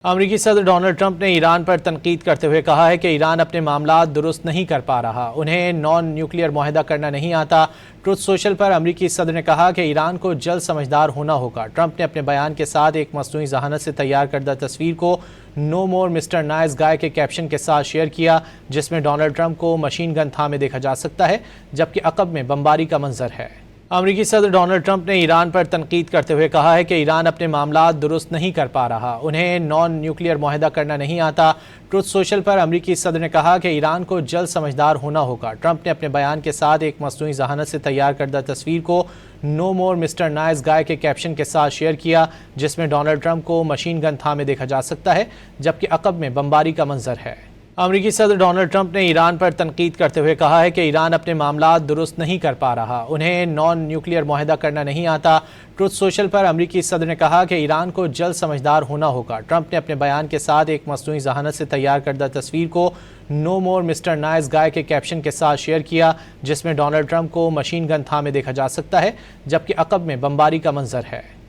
امریکی صدر Donald Trump نے ایران پر تنقید کرتے ہوئے کہا ہے کہ ایران اپنے معاملات درست نہیں کر پا رہا، انہیں نان نیوکلیئر معاہدہ کرنا نہیں آتا۔ ٹروتھ سوشل پر امریکی صدر نے کہا کہ ایران کو جلد سمجھدار ہونا ہوگا۔ ٹرمپ نے اپنے بیان کے ساتھ ایک مصنوعی ذہانت سے تیار کردہ تصویر کو "نو مور مسٹر نائس گائے" کے کیپشن کے ساتھ شیئر کیا، جس میں ڈونلڈ ٹرمپ کو مشین گن تھامے دیکھا جا سکتا ہے، جبکہ عقب میں بمباری کا منظر ہے۔ امریکی صدر ڈونلڈ ٹرمپ نے ایران پر تنقید کرتے ہوئے کہا ہے کہ ایران اپنے معاملات درست نہیں کر پا رہا، انہیں نان نیوکلیئر معاہدہ کرنا نہیں آتا۔ ٹروتھ سوشل پر امریکی صدر نے کہا کہ ایران کو جلد سمجھدار ہونا ہوگا۔ ٹرمپ نے اپنے بیان کے ساتھ ایک مصنوعی ذہانت سے تیار کردہ تصویر کو "نو مور مسٹر نائس گائے" کے کیپشن کے ساتھ شیئر کیا، جس میں ڈونلڈ ٹرمپ کو مشین گن تھامے دیکھا جا سکتا ہے، جبکہ عقب میں بمباری کا منظر ہے۔ امریکی صدر ڈونلڈ ٹرمپ نے ایران پر تنقید کرتے ہوئے کہا ہے کہ ایران اپنے معاملات درست نہیں کر پا رہا، انہیں نان نیوکلیئر معاہدہ کرنا نہیں آتا۔ ٹروتھ سوشل پر امریکی صدر نے کہا کہ ایران کو جلد سمجھدار ہونا ہوگا۔ ٹرمپ نے اپنے بیان کے ساتھ ایک مصنوعی ذہانت سے تیار کردہ تصویر کو "نو مور مسٹر نائس گائے" کے کیپشن کے ساتھ شیئر کیا، جس میں ڈونلڈ ٹرمپ کو مشین گن تھامے دیکھا جا سکتا ہے، جبکہ عقب میں بمباری کا منظر ہے۔